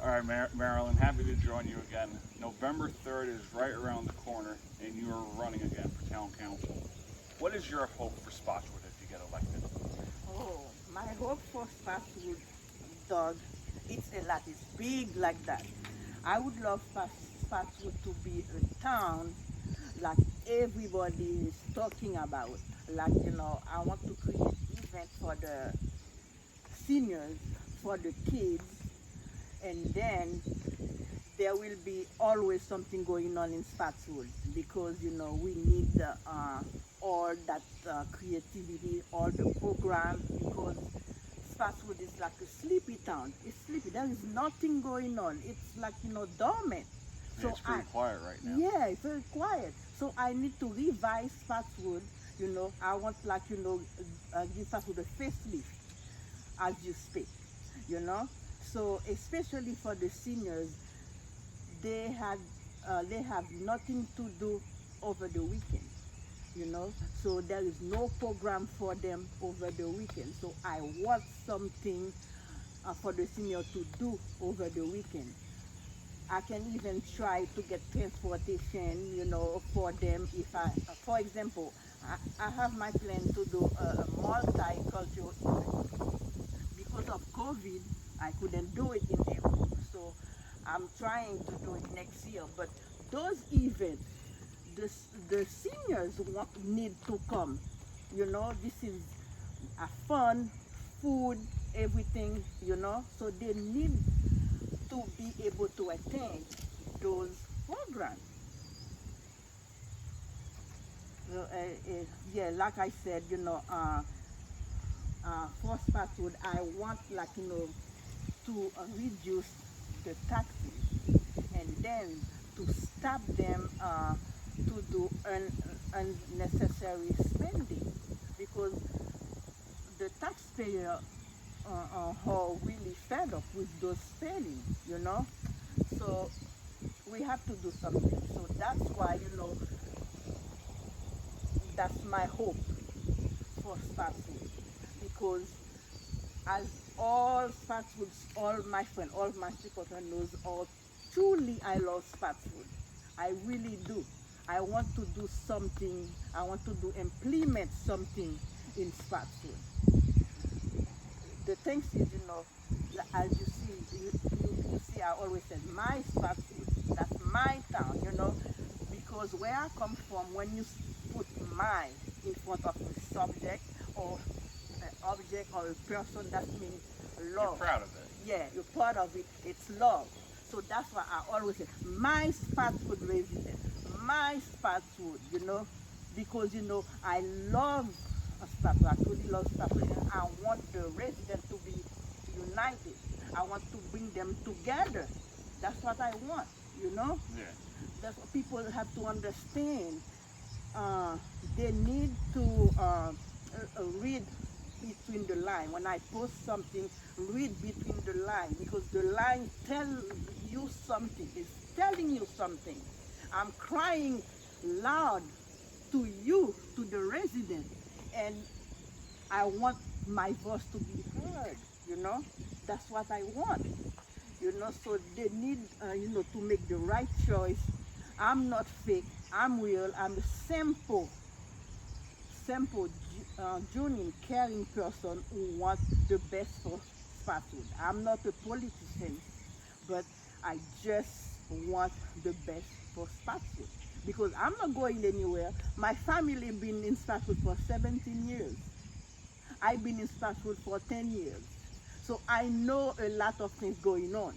All right, Marilyn, happy to join you again. November 3rd is right around the corner, and you are running again for town council. What is your hope for Spotswood if you get elected? Oh, my hope for Spotswood, Doug, it's a lot. It's big like that. I would love Spotswood to be a town like everybody is talking about. Like, I want to create events for the seniors, for the kids, and then there will be always something going on in Spotswood because we need all that creativity, all the programs because Spotswood is like a sleepy town. It's sleepy. There is nothing going on. It's like dormant. Yeah, it's pretty quiet right now. Yeah, it's very quiet. So I need to revise Spotswood. I want like give Spotswood a facelift as you speak. You know, so especially for the seniors, they had they have nothing to do over the weekend, so there is no program for them over the weekend. So I want something for the senior to do over the weekend. I can even try to get transportation, for them. If for example, I have my plan to do a multicultural event. Because of COVID, I couldn't do it in April. So I'm trying to do it next year. But those events, the seniors need to come. This is a fun, food, everything, so they need to be able to attend those programs. Yeah, like I said, for Spotswood, I want to reduce the taxes and then to stop them to do unnecessary spending because the taxpayer are really fed up with those spending, So we have to do something. So that's why, that's my hope for Spotswood because as all Spotswoods, all my friends, all my supporters knows, truly I love Spotswood. I really do. I want to do something. I want to implement something in Spotswood. The thing is, as you see, you see, I always said my Spotswood. That's my town, because where I come from, when you put my in front of a subject or an object or a person, that means love. You're proud of it. Yeah, you're part of it. It's love. So that's why I always say my Spotswood resident, my Spotswood, because I love Spotswood. I truly love Spotswood, and I want the residents to be united. I want to bring them together. That's what I want. Yeah. That's what people have to understand. They need to read between the line. When I post something, read between the line because the line tell you something. It's telling you something. I'm crying loud to you, to the resident, and I want my voice to be heard. That's what I want. So they need, to make the right choice. I'm not fake. I'm real. I'm a simple, genuine, caring person who wants the best for Spotswood. I'm not a politician, but I just want the best for Spotswood because I'm not going anywhere. My family been in Spotswood for 17 years. I've been in Spotswood for 10 years. So I know a lot of things going on.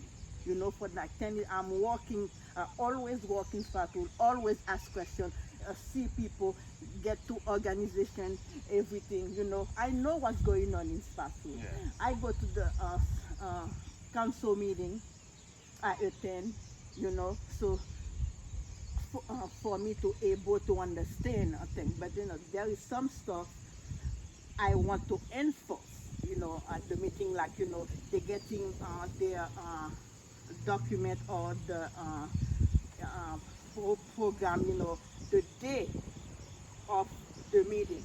For like 10 years, I'm working, always working Spotswood, always ask questions, see people, get to organization, everything. I know what's going on in Spotswood. Yeah. I go to the council meeting, I attend, so for me to able to understand a thing. But there is some stuff I want to enforce. At the meeting, like they're getting their document or the program, the day of the meeting.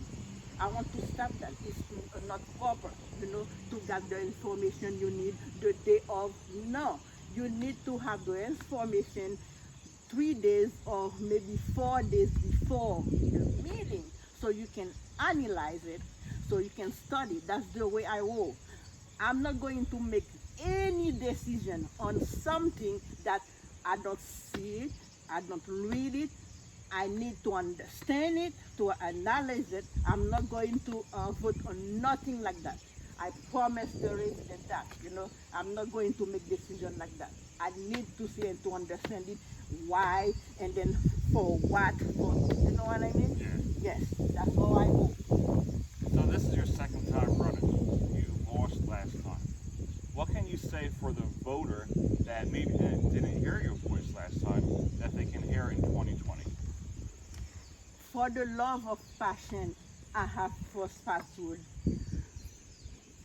I want to stop that. It's not proper, to get the information you need the day of. No, you need to have the information 3 days or maybe 4 days before the meeting so you can analyze it, so you can study. That's the way I roll. I'm not going to make any decision on something that I don't see it, I don't read it, I need to understand it, to analyze it. I'm not going to vote on nothing like that. I promise the resident that, I'm not going to make decision like that. I need to see and to understand it, why, and then for what, you know what I mean? Yeah. Yes, that's how I go. So this is your second time running. You lost last time. What can you say for the voter that maybe didn't hear your voice last time, that they can hear in 2020? For the love of passion I have for fast food,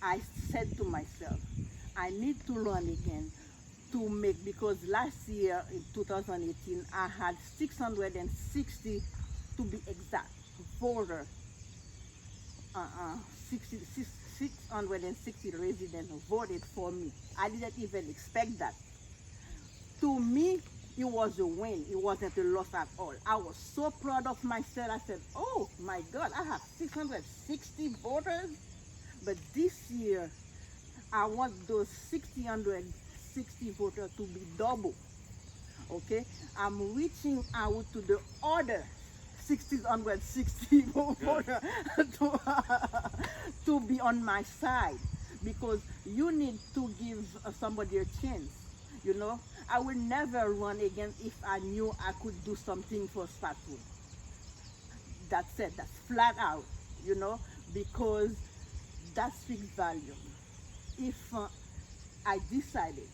I said to myself, I need to run again to make, because last year in 2018 I had 660, to be exact, voter, 660 residents voted for me. I didn't even expect that. To me, it was a win. It wasn't a loss at all. I was so proud of myself. I said, oh my God, I have 660 voters. But this year, I want those 660 voters to be double. Okay? I'm reaching out to the other 660 voters to be on my side, because you need to give somebody a chance. I will never run again if I knew I could do something for fast food. That's it. That's flat out, because that speaks volume. If I decided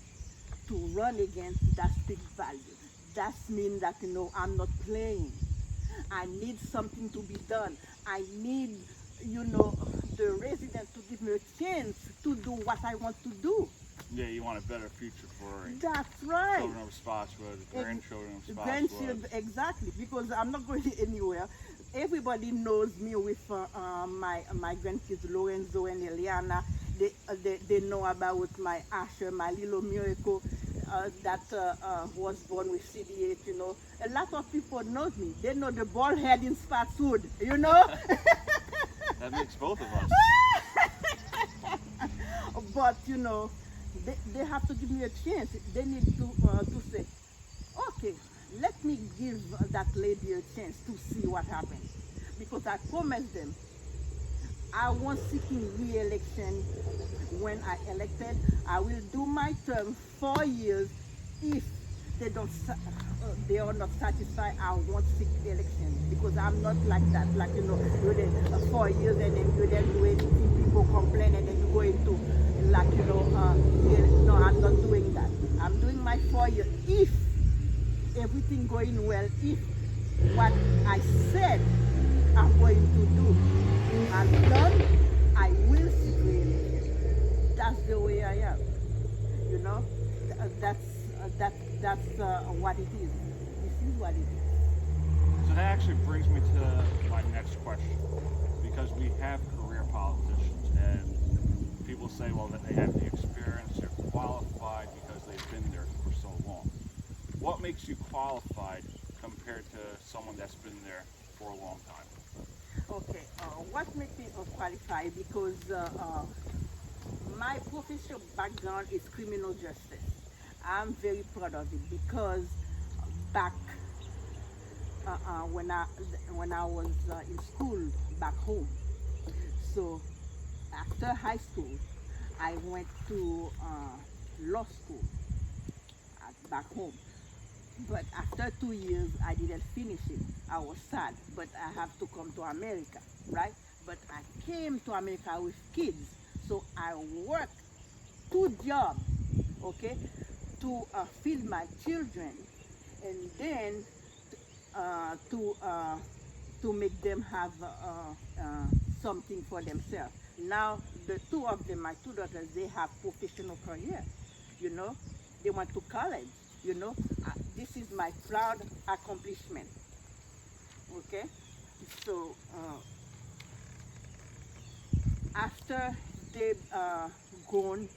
to run again, that speaks value. That means that, I'm not playing. I need something to be done. I need, the residents to give me a chance to do what I want to do. Yeah, you want a better future for That's right. children of Spotswood, grandchildren of Spotswood. Grandchildren, exactly, because I'm not going anywhere. Everybody knows me with my grandkids Lorenzo and Eliana. They know about my Asher, my little miracle that was born with CD8. A lot of people knows me. They know the bald head in Spotswood. That makes both of us. But they have to give me a chance. They need to say, okay, let me give that lady a chance to see what happens. Because I promised them I won't seeking re-election when I elected. I will do my term 4 years. If they are not satisfied, I won't seek election, because I'm not like that. Like, you did 4 years and then you didn't do anything, people complain, and then you go into no, I'm not doing that. I'm doing my 4 years. If everything going well, if what I said I'm going to do, I'm done, I will seek re-election. That's the way I am. That's what it is. This is what it is. So that actually brings me to my next question, because we have career politicians, and people say, well, that they have the experience, they're qualified because they've been there for so long. What makes you qualified compared to someone that's been there for a long time? Okay, what makes me qualified? Because my professional background is criminal justice. I'm very proud of it, because back when I was in school back home, so after high school, I went to law school back home. But after 2 years, I didn't finish it. I was sad, but I have to come to America, right? But I came to America with kids, so I worked 2 jobs, okay, to feed my children, and then to make them have something for themselves. Now the 2 of them, my 2 daughters, they have professional career. They went to college. This is my proud accomplishment. Okay, so after they gone,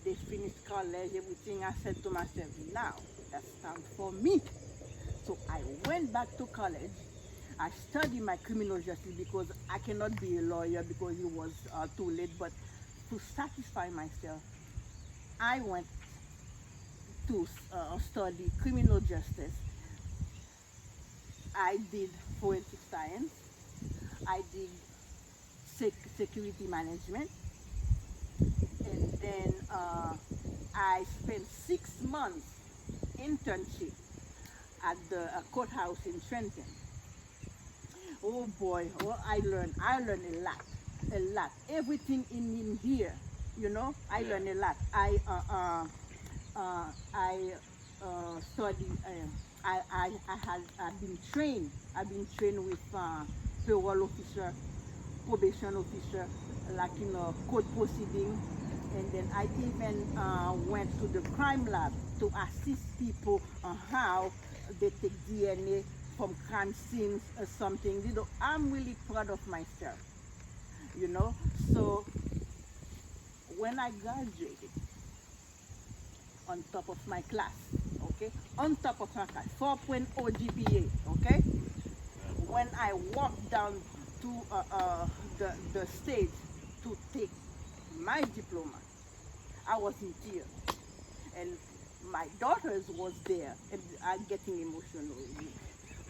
they finished college, everything, I said to myself, now that's time for me. So I went back to college. I studied my criminal justice because I cannot be a lawyer because it was too late. But to satisfy myself, I went to study criminal justice. I did forensic science. I did security management, and then I spent 6 months internship at the courthouse in Trenton. Oh boy, oh I learned a lot, a lot. Everything in here, I Yeah. learned a lot. I study. I've been trained. I've been trained with parole officer, probation officer, like court proceeding, and then I even went to the crime lab to assist people on how they take DNA from crime scenes or something. I'm really proud of myself. You know, so when I graduated, on top of my class, okay, on top of my class, 4.0 GPA, okay. When I walked down to the stage to take my diploma, I was in tears, and my daughters was there, and I'm getting emotional.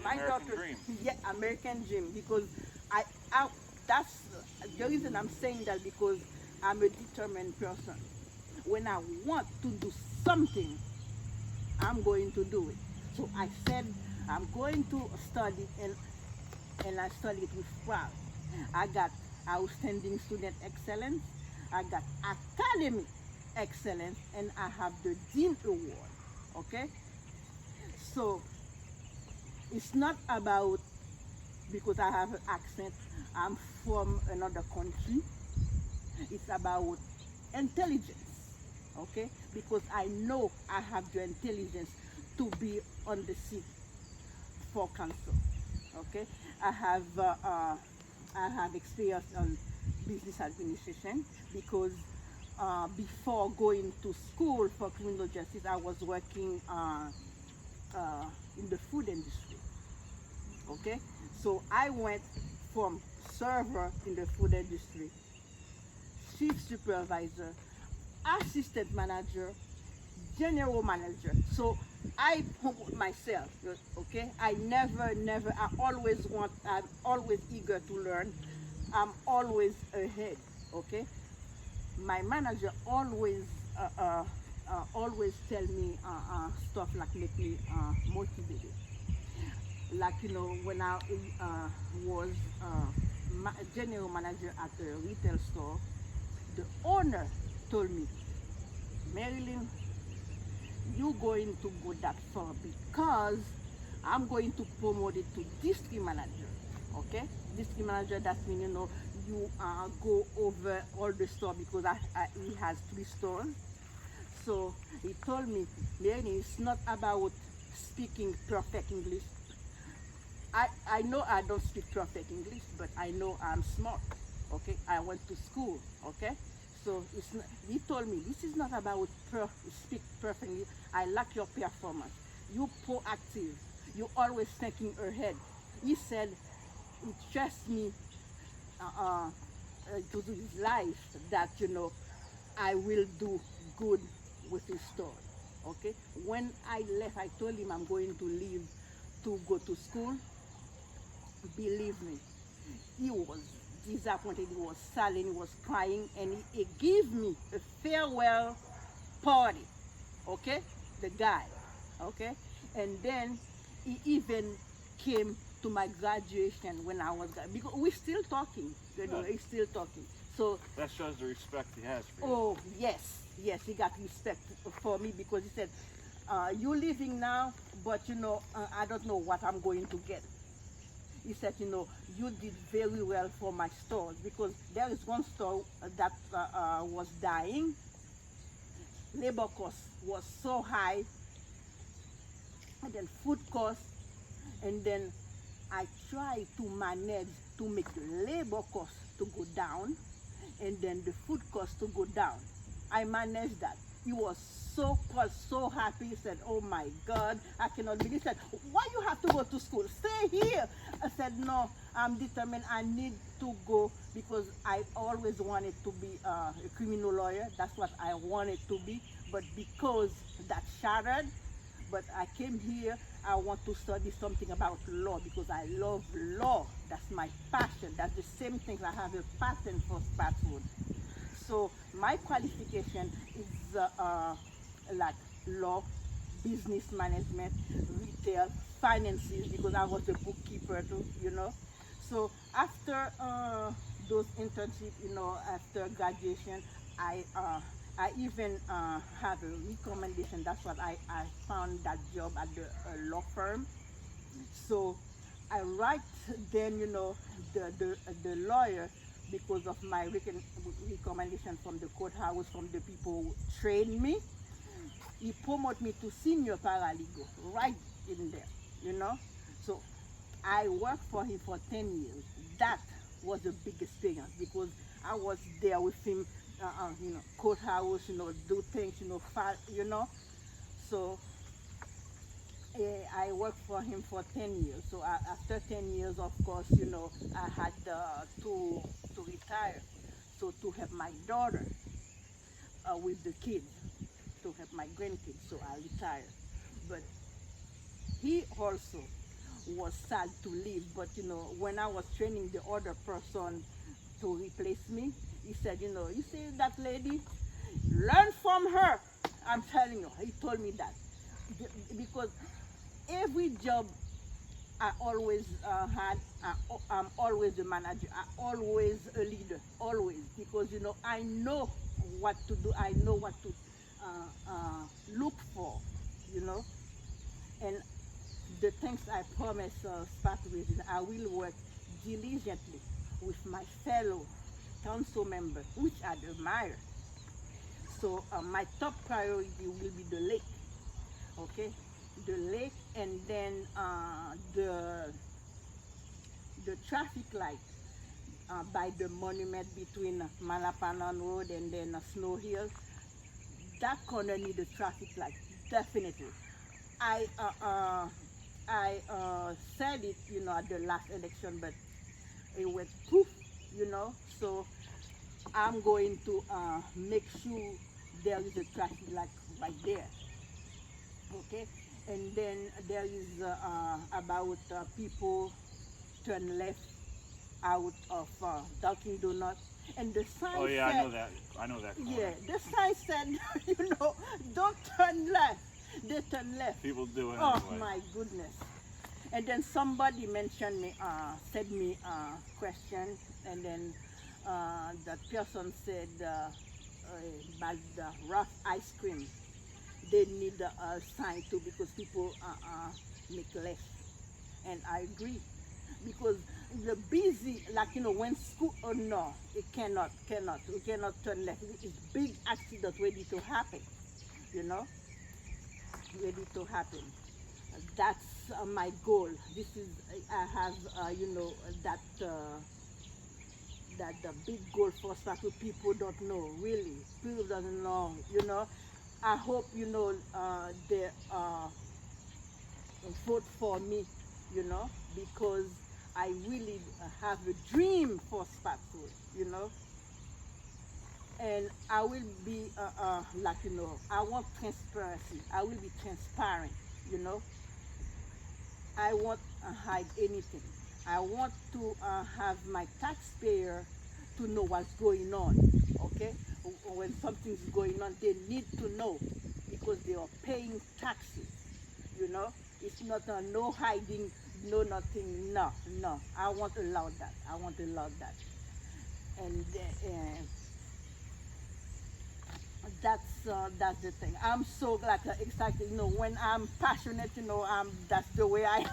My American daughter, dream. yeah, American dream, because I that's the reason I'm saying that, because I'm a determined person. When I want to do something, I'm going to do it. So I said I'm going to study, and I studied with pride. I got outstanding student excellence, I got academic excellence, and I have the Dean Award. Okay? So it's not about because I have an accent, I'm from another country. It's about intelligence, okay? Because I know I have the intelligence to be on the seat for counsel, okay? I have experience on business administration because before going to school for criminal justice, I was working in the food industry, okay? So I went from server in the food industry, chief supervisor, assistant manager, general manager. So I promote myself, okay? I'm always eager to learn. I'm always ahead, okay? My manager always tell me stuff like make me motivated. Like, when I was general manager at a retail store, the owner told me, Marilyn, you're going to go that far because I'm going to promote it to district manager. Okay? District manager, that means, you go over all the store because he has 3 stores. So he told me, Marilyn, it's not about speaking perfect English. I know I don't speak perfect English, but I know I'm smart. Okay? I went to school. Okay? So he told me, this is not about speak perfectly. I like your performance. You proactive. You always thinking ahead. He said he trusts me to do his life that I will do good with his store. Okay. When I left, I told him I'm going to leave to go to school. Believe me, he was disappointed, he was silent, he was crying, and he gave me a farewell party, okay, the guy, okay, and then he even came to my graduation when I was, because we're still talking, he's still talking, so. That shows the respect he has for you. Oh, yes, he got respect for me because he said, you're leaving now, but I don't know what I'm going to get. He said, you did very well for my stores, because there is one store that was dying. Labor cost was so high, and then food cost, and then I tried to manage to make the labor cost to go down, and then the food cost to go down. I managed that. He was so proud, so happy. He said, "Oh my God, I cannot believe." He said, "Why you have to go to school? Stay here." I said, "No, I'm determined. I need to go because I always wanted to be a criminal lawyer. That's what I wanted to be. But because that shattered, but I came here. I want to study something about law because I love law. That's my passion. That's the same thing. I have a passion for Spotswood. So my qualification is like law, business management, retail, finances because I was a bookkeeper too, you know. So after those internships, you know, after graduation, I even have a recommendation. That's what I found that job at the law firm. So I write then, you know, the lawyer, because of my recommendation from the courthouse, from the people who trained me, he promote me to senior paralegal right in there, you know. So I worked for him for 10 years. That was a big experience because I was there with him, you know, courthouse, you know, do things, you know, you know. So I worked for him for 10 years. So after 10 years, of course, you know, I had to retire. So to have my daughter with the kids, to have my grandkids, so I retired. But he also was sad to leave. But you know, when I was training the other person to replace me, he said, you know, you see that lady, learn from her. I'm telling you, he told me that because every job I always had, I'm always a manager, I always a leader, always, because you know I know what to do, I know what to look for, you know, and the things I promise start with is I will work diligently with my fellow council members, which I admire. So my top priority will be the lake, okay, the lake, and then the traffic light by the monument between Malapanan Road and then Snow Hill. That corner need a traffic light, definitely. I uh, uh, I said it, you know, at the last election, but it went poof, you know. So I'm going to make sure there is a traffic light right there, okay. And then there is about people turn left out of Dunkin' Donuts, and the Oh sign yeah, I said, know that. I know that corner. yeah, the sign said, you know, don't turn left. They turn left. People do it Oh anyway. my goodness. And then somebody mentioned me, sent me a question, and then that person said about the rough ice cream, they need a sign too because people make less. And I agree because the busy, like you know, when school, oh no, it cannot, we cannot turn left. It's big accident ready to happen, you know, ready to happen. That's my goal. This is, I have, you know, that the big goal for Satu. People don't know, really. People doesn't know, you know. I hope, you know, they vote for me, you know, because I really have a dream for Spatford, you know, and I will be like you know, I want transparency. I will be transparent, you know. I won't hide anything. I want to have my taxpayer to know what's going on. Okay, when something's going on, they need to know because they are paying taxes. You know, it's not no hiding, no nothing. No, no. I want to allow that. I want to allow that, and that's the thing. I'm so glad, excited. You know, when I'm passionate, you know, that's the way I.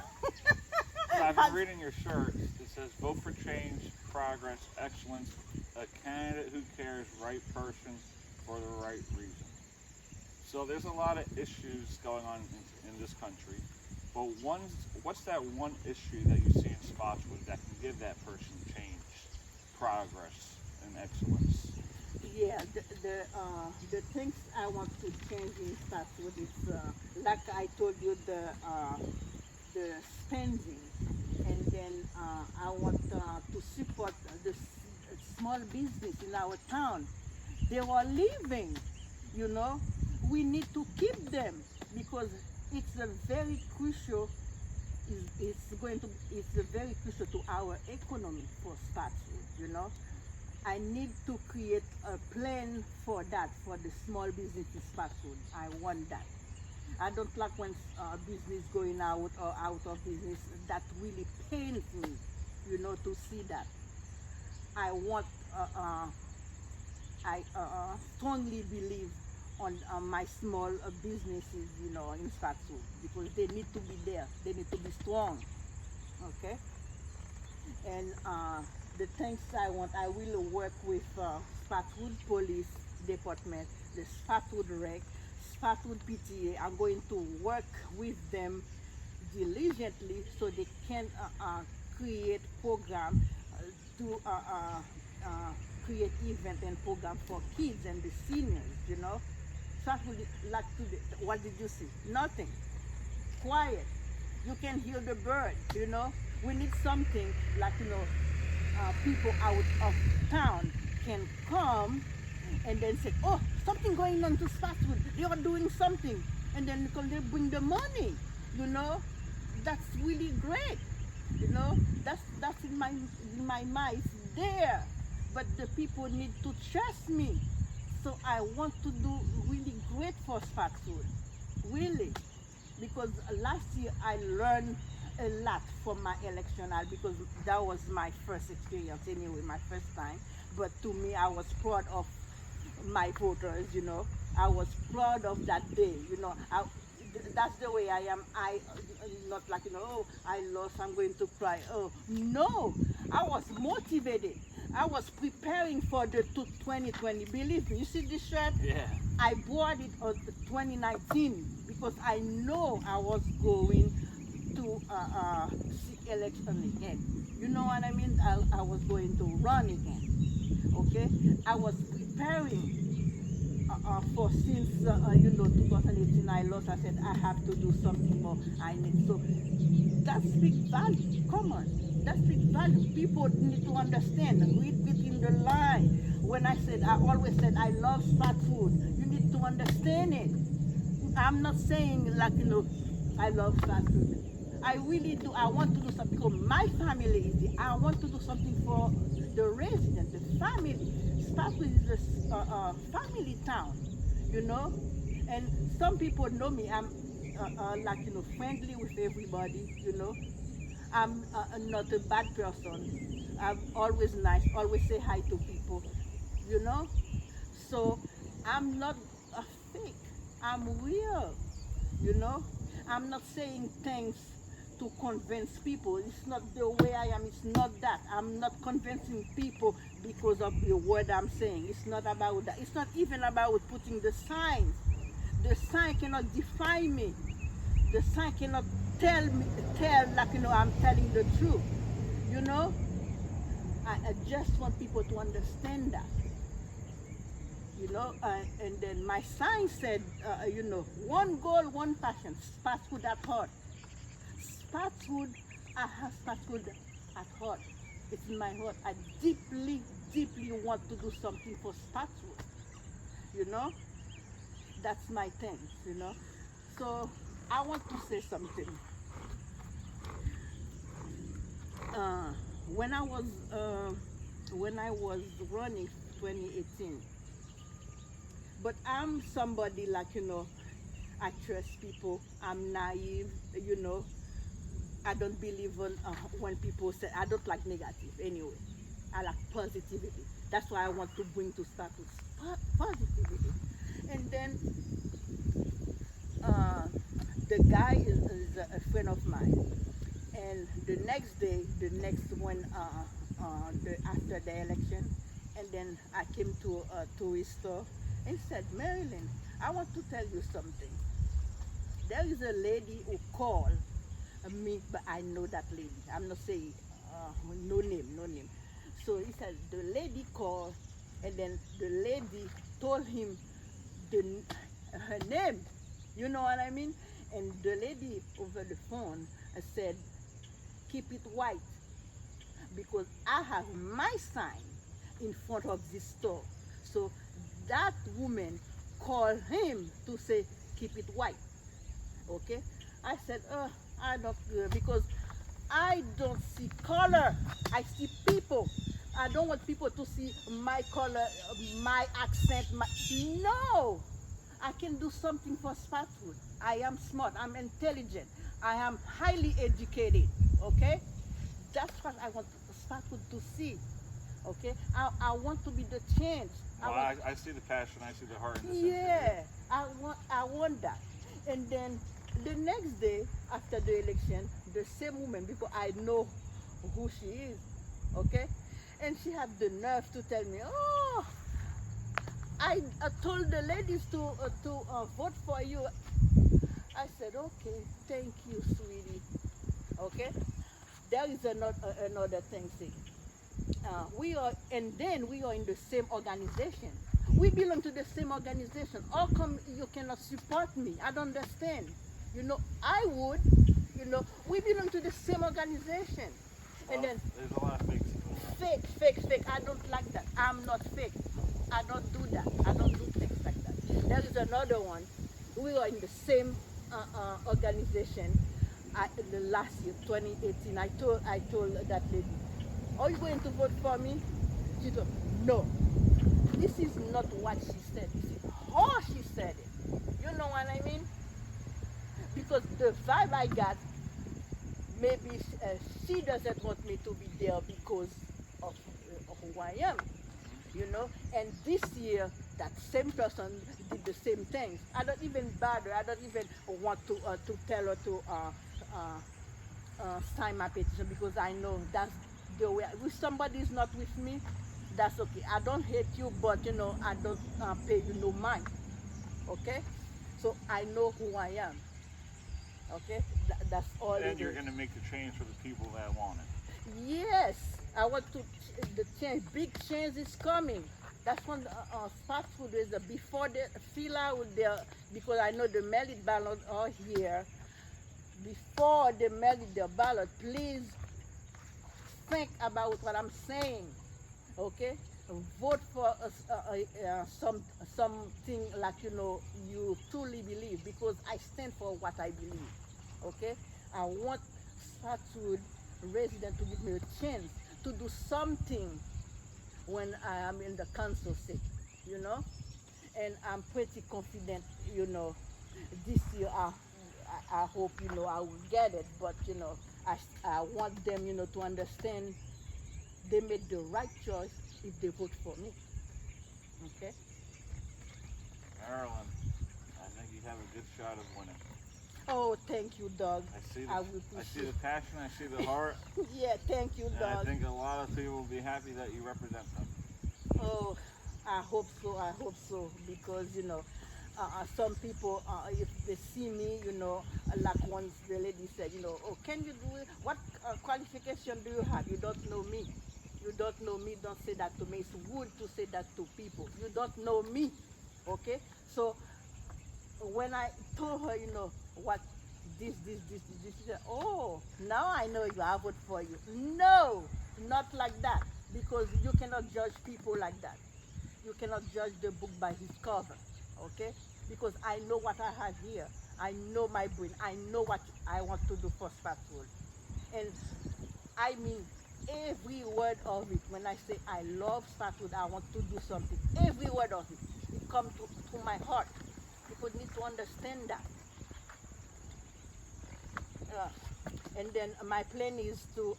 I've been reading your shirt. It says, "Vote for change, progress, excellence. A candidate who cares, right person for the right reason." So there's a lot of issues going on in this country, but what's that one issue that you see in Spotswood that can give that person change, progress, and excellence? Yeah, the things I want to change in fast food is like I told you the spending, and then I want to support the small business in our town. They are living, you know. We need to keep them because it's a very crucial. It's a very crucial to our economy for fast food, you know. I need to create a plan for that, for the small businesses fast food. I want that. I don't like when business going out or out of business. That really pains me, you know, to see that. I want, I strongly believe on my small businesses, you know, in fast food because they need to be there. They need to be strong, okay? And the things I want, I will work with Spatwood Police Department, the Spatwood Rec, Spatwood PTA. I'm going to work with them diligently so they can create program to create event and program for kids and the seniors, you know. Spatwood, like today, what did you see? Nothing. Quiet. You can hear the bird, you know. We need something like, you know, people out of town can come and then say, oh, something going on to Spatwood. They are doing something. And then because they bring the money, you know, that's really great. You know, that's in my mind. It's there. But the people need to trust me. So I want to do really great for Spatwood. Really, because last year I learned a lot from my electional because that was my first experience anyway, my first time. But to me, I was proud of my voters, you know. I was proud of that day, you know. That's the way I am. Not like, you know, oh, I lost, I'm going to cry. Oh, no, I was motivated. I was preparing for the 2020. Believe me, you see this shirt? Yeah. I bought it on 2019 because I know I was going to seek election again. You know what I mean? I was going to run again. Okay? I was preparing for since you know 2018 I lost. I said I have to do something more. I need so that speaks value. Come on, that speaks value. People need to understand. Read between the line. When I always said I love fat food. You need to understand it. I'm not saying like you know, I love fat food. I really do. I want to do something because my family is there. I want to do something for the residents, the family. Spatwood is a family town, you know. And some people know me. I'm like you know friendly with everybody, you know. I'm not a bad person. I'm always nice. Always say hi to people, you know. So I'm not a fake. I'm real, you know. I'm not saying things to convince people. It's not the way I am. It's not that. I'm not convincing people because of the word I'm saying. It's not about that. It's not even about putting the signs. The sign cannot define me. The sign cannot tell like you know I'm telling the truth. You know, I just want people to understand that. You know, and then my sign said, you know, one goal, one passion, Spatwood at heart. Spatwood, I have Spatwood at heart. It's in my heart. I deeply, deeply want to do something for Spatwood. You know, that's my thing, you know. So I want to say something. Uh, when I was uh, when I was running 2018, but I'm somebody like you know, I trust people. I'm naive, you know. I don't believe in when people say I don't like negative anyway. I like positivity. That's why I want to bring to start with positivity. And then uh, the guy is a friend of mine. And the next day, the next one after the election, and then I came to a tourist store and said, Marilyn, I want to tell you something. There is a lady who called me, but I know that lady. I'm not saying no name, no name. So he said the lady called And then the lady told him the, her name. You know what I mean? And the lady over the phone said, keep it white because I have my sign in front of this store. So that woman called him to say, keep it white. Okay? I said, I don't, because I don't see color. I see people. I don't want people to see my color, my accent. No! I can do something for Spatwood. I am smart. I'm intelligent. I am highly educated. Okay? That's what I want Spatwood to see. Okay? I want to be the change. Well, I see the passion, I see the heart in this interview. Yeah, I want that. And then the next day after the election, the same woman, because I know who she is, okay, and she had the nerve to tell me, oh, I told the ladies to vote for you. I said, okay, thank you, sweetie. Okay, there is another thing. See, we are, and then we are in the same organization. We belong to the same organization. How come you cannot support me? I don't understand. You know, I would. You know, we belong to the same organization. Well, And then there's a lot of fakes. fake. I don't like that. I'm not fake. I don't do that. I don't do things like that. There is another one. We are in the same organization. The last year, 2018, I told that lady, are you going to vote for me? She told, no. This is not what she said. This is how she said it. You know what I mean? Because the vibe I got, maybe she doesn't want me to be there because of who I am. You know? And this year, that same person did the same things. I don't even bother. I don't even want to tell her to sign my petition because I know that's the way. If somebody is not with me, that's okay. I don't hate you, but you know, I don't pay you no mind. Okay? So I know who I am. Okay? That's all. And you're going to make the change for the people that want it. Yes, I want to. The change, big change is coming. That's when Spatwood is before they fill out their, because I know the mail-it ballot are here. Before they mail it their ballot, please think about what I'm saying. Okay, vote for something like you truly believe, because I stand for what I believe. Okay, I want Spatwood resident to give me a chance to do something when I am in the council seat, and I'm pretty confident, this year I hope, I will get it, but, I want them, to understand they made the right choice if they vote for me, okay? Marylin, I think you have a good shot of winning. Oh, thank you, Doug. I see I the passion, I see the heart. Yeah, thank you, And Doug. I think a lot of people will be happy that you represent them. Oh, I hope so, because, some people, if they see me, like once the lady said, oh, can you do it? What qualification do you have? You don't know me. You don't know me. Don't say that to me. It's good to say that to people. You don't know me, okay? So when I told her, what this, she said, oh, now I know you. I vote for you. No, not like that, because you cannot judge people like that. You cannot judge the book by his cover, okay? Because I know what I have here. I know my brain. I know what I want to do for Spatwood. And I mean every word of it. When I say I love Spatwood, I want to do something. Every word of it. It comes to my heart. People need to understand that. And then my plan is to,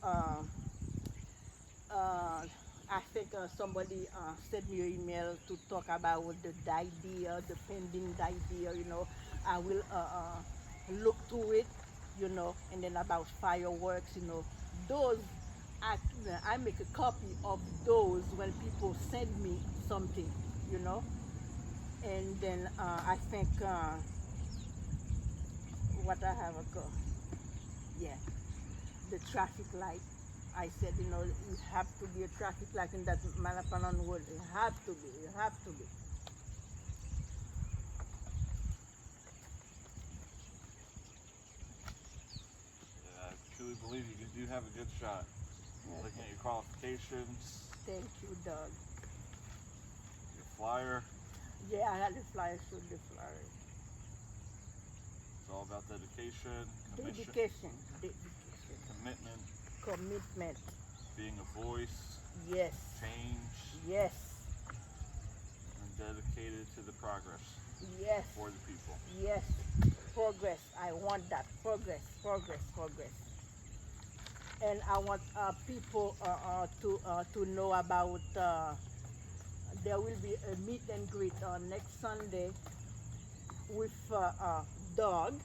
I think somebody sent me an email to talk about the idea, the pending idea, I will look to it, and then about fireworks, those, I make a copy of those when people send me something, and then I think, what I have, yeah, the traffic light, I said, you know, you have to be a traffic light in that Malapanon road. You have to be. You have to be. Yeah, I truly believe you do have a good shot. Yes. Looking at your qualifications, Thank you, Doug. your flyer, Yeah, I had the flyer, showed the flyer. it's all about dedication, Dedication. commitment, Commitment. being a voice, Yes. change, Yes. and dedicated to the progress Yes. for the people. Yes. Progress. I want that. Progress. Progress. Progress. And I want people to know about. There will be a meet and greet next Sunday with Doug,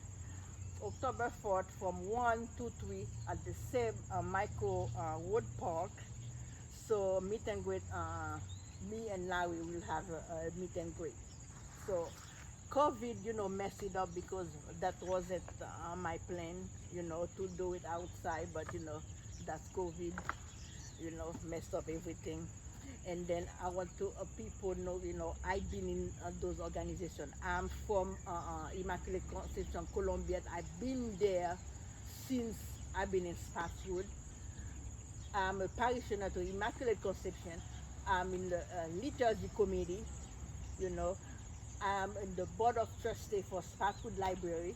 October 4th from 1 to 3 at the same Michael Wood Park. So meet and greet, me and Larry will have a meet and greet. So COVID, you know, messed it up because that wasn't my plan, you know, to do it outside, but you know, that's COVID, you know, messed up everything. And then I want to people know, you know, I've been in those organizations. I'm from Immaculate Conception, Colombia. I've been there since I've been in Spotswood. I'm a parishioner to Immaculate Conception. I'm in the liturgy committee, you know. I'm in the board of trustees for Spotswood Library,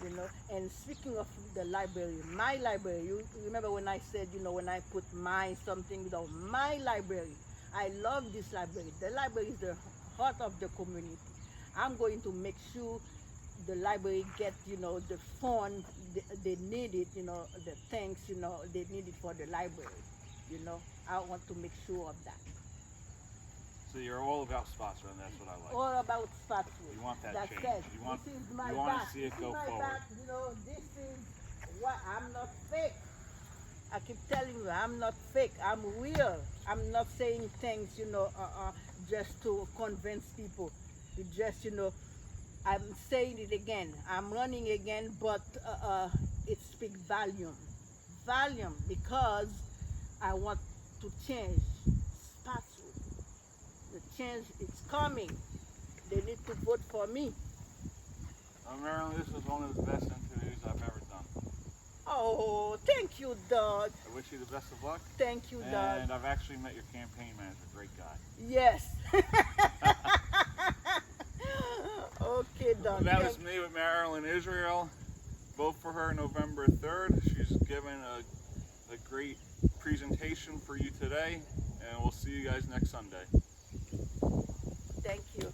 you know. And speaking of the library, my library, you remember when I said, you know, when I put my something, you know, my library, I love this library. The library is the heart of the community. I'm going to make sure the library get, you know, the fund they need it, you know, the things, you know, they need it for the library, you know. I want to make sure of that. So you're all about Spotswood, and that's what I like. All about Spotswood. You want that That's change. it. You want- This is my you wanna back. see it This go is my forward. back, you know, this is what I'm not fake. I keep telling you, I'm not fake. I'm real. I'm not saying things, you know, just to convince people. It just, you know, I'm saying it again. I'm running again, but it speaks volume. Volume because I want to change Spotswood. The change is coming. They need to vote for me. Marylin, this was one of the best interviews I've ever done. Oh, thank you, Doug. I wish you the best of luck. Thank you, Doug. And I've actually met your campaign manager, great guy. Yes. Okay, Doug. That was me with Marylin Israel. Vote for her November 3rd. She's given a great presentation for you today, and we'll see you guys next Sunday. Thank you.